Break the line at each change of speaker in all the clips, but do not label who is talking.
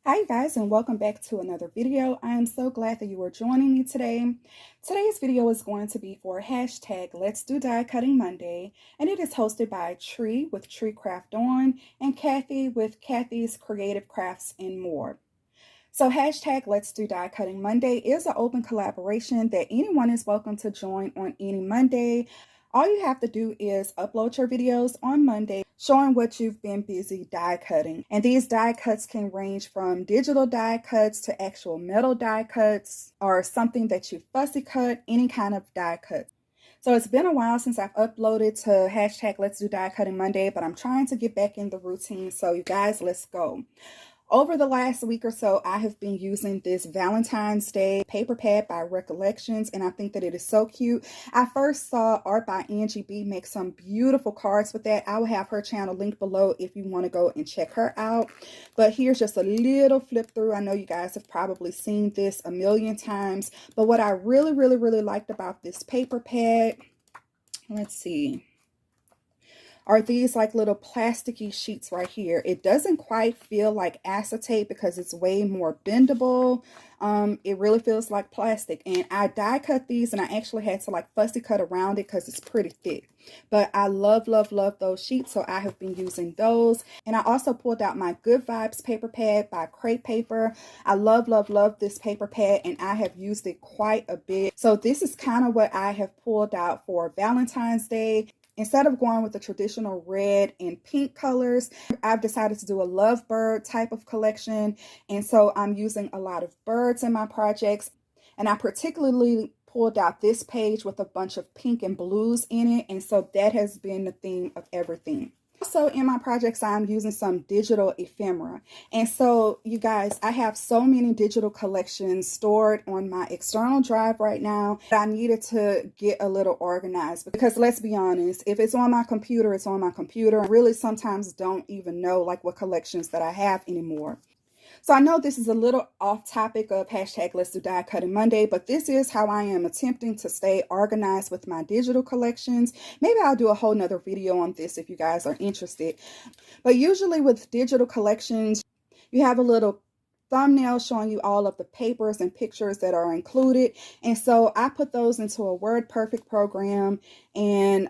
Hi guys, and welcome back to another video. I am so glad that you are joining me today. Today's video is going to be for hashtag Let's Do Die Cutting Monday, and it is hosted by Tree with Tree Craft On and Cathy with Cathy's Creative Crafts and More. So hashtag Let's Do Die Cutting Monday is an open collaboration that anyone is welcome to join on any Monday. All you have to do is upload your videos on Monday showing what you've been busy die cutting. And these die cuts can range from digital die cuts to actual metal die cuts or something that you fussy cut, any kind of die cut. So it's been a while since I've uploaded to hashtag Let's Do Die Cutting Monday, but I'm trying to get back in the routine. So you guys, let's go. Over the last week or so, I have been using this Valentine's Day paper pad by Recollections, and I think that it is so cute. I first saw art by Angie make some beautiful cards with that. I will have her channel linked below if you want to go and check her out. But here's just a little flip through. I know you guys have probably seen this a million times, but what I really liked about this paper pad, let's see, are these like little plasticky sheets right here. It doesn't quite feel like acetate because it's way more bendable. It really feels like plastic, and I die cut these, and I actually had to like fussy cut around it because it's pretty thick. But I love those sheets, so I have been using those. And I also pulled out my Good Vibes paper pad by Crepe Paper. I love this paper pad, and I have used it quite a bit. So this is kind of what I have pulled out for Valentine's Day. Instead of going with the traditional red and pink colors, I've decided to do a lovebird type of collection. And so I'm using a lot of birds in my projects. And I particularly pulled out this page with a bunch of pink and blues in it. And so that has been the theme of everything. Also in my projects, I'm using some digital ephemera. And so you guys, I have so many digital collections stored on my external drive right now that I needed to get a little organized, because let's be honest, if it's on my computer, it's on my computer. I really sometimes don't even know like what collections that I have anymore. So I know this is a little off topic of hashtag Let's Do Die Cutting Monday, but this is how I am attempting to stay organized with my digital collections. Maybe I'll do a whole nother video on this if you guys are interested. But usually with digital collections, you have a little thumbnail showing you all of the papers and pictures that are included. And so I put those into a WordPerfect program and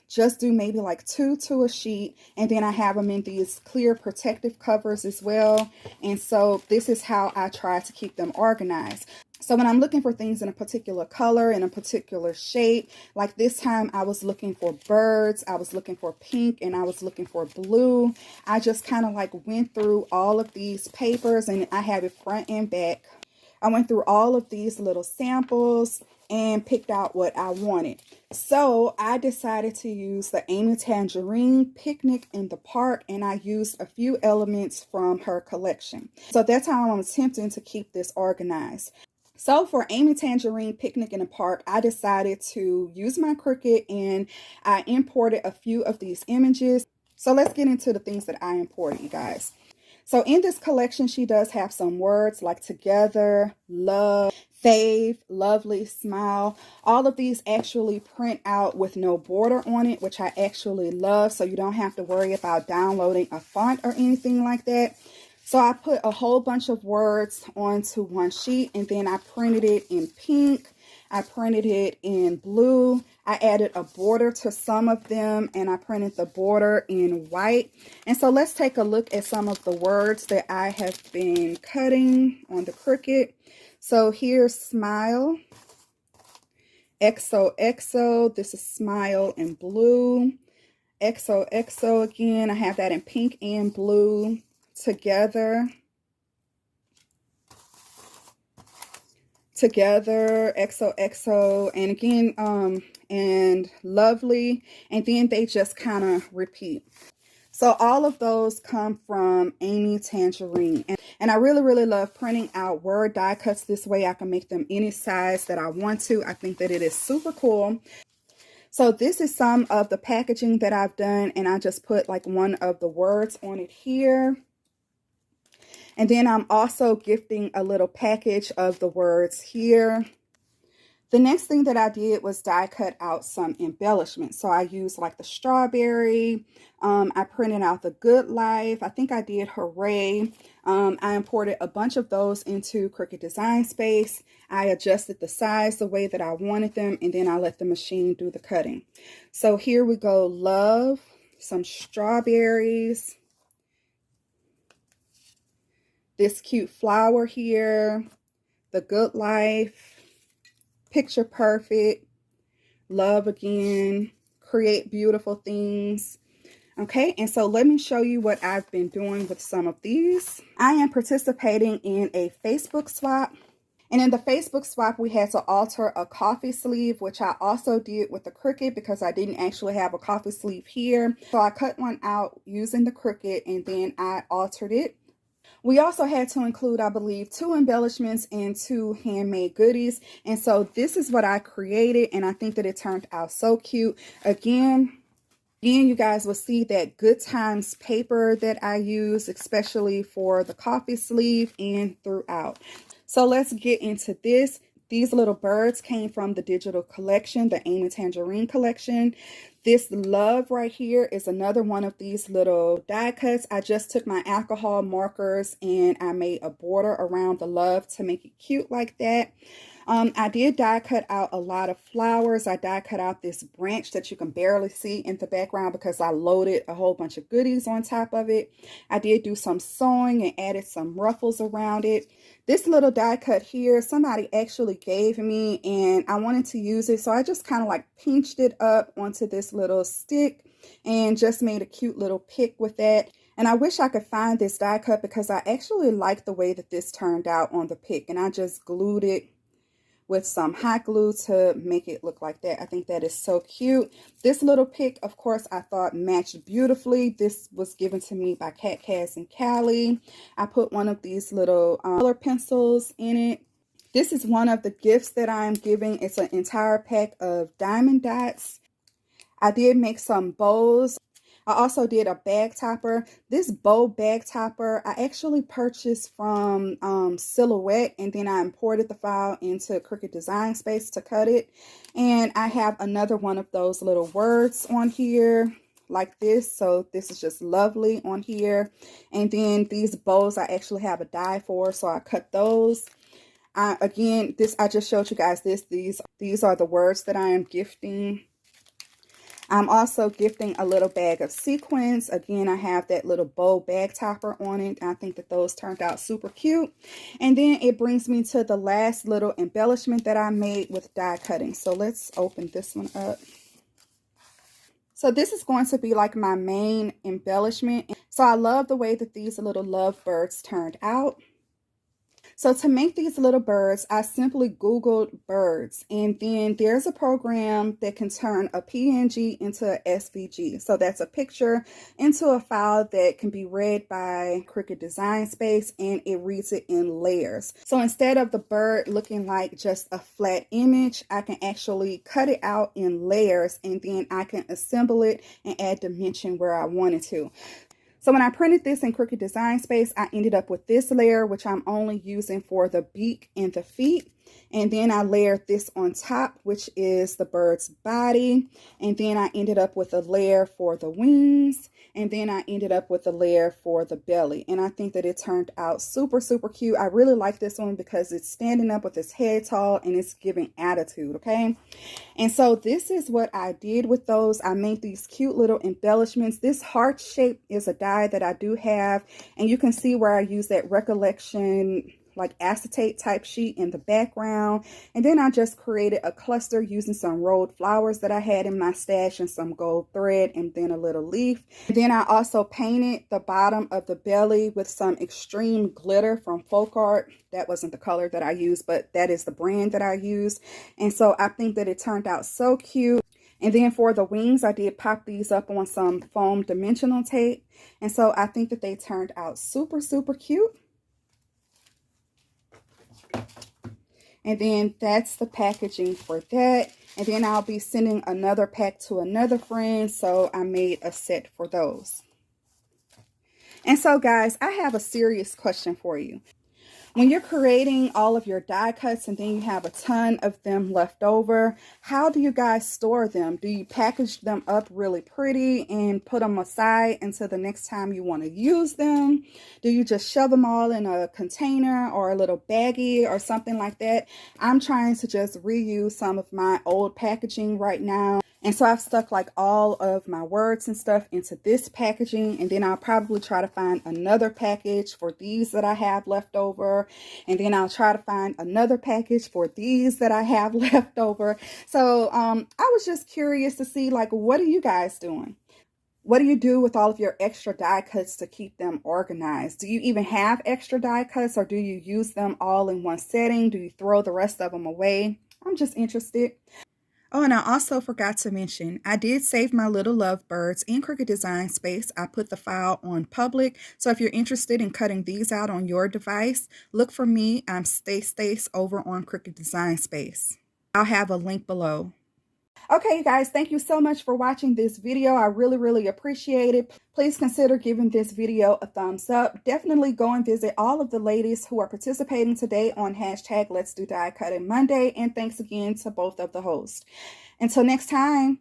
just do maybe like 2 to a sheet, and then I have them in these clear protective covers as well. And so this is how I try to keep them organized. So when I'm looking for things in a particular color, in a particular shape, like this time I was looking for birds, I was looking for pink, and I was looking for blue. I just kind of like went through all of these papers, and I have it front and back. I went through all of these little samples and picked out what I wanted. So I decided to use the Amy Tangerine Picnic in the Park, and I used a few elements from her collection. So that's how I'm attempting to keep this organized. So for Amy Tangerine Picnic in the Park, I decided to use my Cricut, and I imported a few of these images. So let's get into the things that I imported, you guys. So in this collection, she does have some words like together, love, fave, lovely, smile. All of these actually print out with no border on it, which I actually love. So you don't have to worry about downloading a font or anything like that. So I put a whole bunch of words onto one sheet, and then I printed it in pink. I printed it in blue. I added a border to some of them, and I printed the border in white. And so let's take a look at some of the words that I have been cutting on the Cricut. So here's smile, XOXO. This is smile in blue. XOXO again. I have that in pink and blue. Together, XOXO, and again, and lovely, and then they just kind of repeat. So all of those come from Amy Tangerine, and I really love printing out word die cuts this way. I can make them any size that I want to. I think that it is super cool. So this is some of the packaging that I've done, and I just put like one of the words on it here. And then I'm also gifting a little package of the words here. The next thing that I did was die cut out some embellishments. So I used like the strawberry. I printed out the Good Life. I think I did Hooray. I imported a bunch of those into Cricut Design Space. I adjusted the size the way that I wanted them, and then I let the machine do the cutting. So here we go. Love, some strawberries, this cute flower here, the Good Life, Picture Perfect, Love Again, Create Beautiful Things. Okay, and so let me show you what I've been doing with some of these. I am participating in a Facebook swap. And in the Facebook swap, we had to alter a coffee sleeve, which I also did with the Cricut because I didn't actually have a coffee sleeve here. So I cut one out using the Cricut and then I altered it. We also had to include, I believe, 2 embellishments and 2 handmade goodies. And so this is what I created, and I think that it turned out so cute. Again, you guys will see that Good Times paper that I use, especially for the coffee sleeve and throughout. So let's get into this. These little birds came from the digital collection, the Amy Tangerine collection. This love right here is another one of these little die cuts. I just took my alcohol markers and I made a border around the love to make it cute like that. I did die cut out a lot of flowers. I die cut out this branch that you can barely see in the background because I loaded a whole bunch of goodies on top of it. I did do some sewing and added some ruffles around it. This little die cut here, somebody actually gave me and I wanted to use it. So I just kind of like pinched it up onto this little stick and just made a cute little pick with that. And I wish I could find this die cut because I actually like the way that this turned out on the pick. And I just glued it with some hot glue to make it look like that. I think that is so cute. This little pick, of course, I thought matched beautifully. This was given to me by Cat Cass and Callie. I put one of these little color pencils in it. This is one of the gifts that I'm giving. It's an entire pack of diamond dots. I did make some bows. I also did a bag topper. This bow bag topper, I actually purchased from Silhouette, and then I imported the file into Cricut Design Space to cut it. And I have another one of those little words on here like this. So this is just lovely on here. And then these bows, I actually have a die for, so I cut those. Again, I just showed you guys this. These are the words that I am gifting. I'm also gifting a little bag of sequins. Again, I have that little bow bag topper on it. I think that those turned out super cute. And then it brings me to the last little embellishment that I made with die cutting. So let's open this one up. So this is going to be like my main embellishment. So I love the way that these little lovebirds turned out. So to make these little birds, I simply Googled birds, and then there's a program that can turn a PNG into a SVG. So that's a picture into a file that can be read by Cricut Design Space, and it reads it in layers. So instead of the bird looking like just a flat image, I can actually cut it out in layers, and then I can assemble it and add dimension where I wanted to. So when I printed this in Cricut Design Space, I ended up with this layer, which I'm only using for the beak and the feet. And then I layered this on top, which is the bird's body. And then I ended up with a layer for the wings. And then I ended up with a layer for the belly. And I think that it turned out super, super cute. I really like this one because it's standing up with its head tall and it's giving attitude, okay? And so this is what I did with those. I made these cute little embellishments. This heart shape is a die that I do have. And you can see where I use that recollection like acetate type sheet in the background. And then I just created a cluster using some rolled flowers that I had in my stash and some gold thread and then a little leaf. And then I also painted the bottom of the belly with some extreme glitter from Folk Art. That wasn't the color that I used, but that is the brand that I used. And so I think that it turned out so cute. And then for the wings, I did pop these up on some foam dimensional tape. And so I think that they turned out super, super cute. And then that's the packaging for that. And then I'll be sending another pack to another friend. So I made a set for those. And so guys, I have a serious question for you. When you're creating all of your die cuts and then you have a ton of them left over, how do you guys store them? Do you package them up really pretty and put them aside until the next time you want to use them? Do you just shove them all in a container or a little baggie or something like that? I'm trying to just reuse some of my old packaging right now. And so I've stuck like all of my words and stuff into this packaging, and then I'll probably try to find another package for these that I have left over, and then I'll try to find another package for these that I have left over. So I was just curious to see, like, what are you guys doing? What do you do with all of your extra die cuts to keep them organized? Do you even have extra die cuts, or do you use them all in one setting? Do you throw the rest of them away? I'm just interested. Oh, and I also forgot to mention, I did save my little lovebirds in Cricut Design Space. I put the file on public, so if you're interested in cutting these out on your device, look for me. I'm Stace over on Cricut Design Space. I'll have a link below. Okay, you guys, thank you so much for watching this video. I really appreciate it. Please consider giving this video a thumbs up. Definitely go and visit all of the ladies who are participating today on hashtag Let's Do Die Cutting Monday. And thanks again to both of the hosts. Until next time.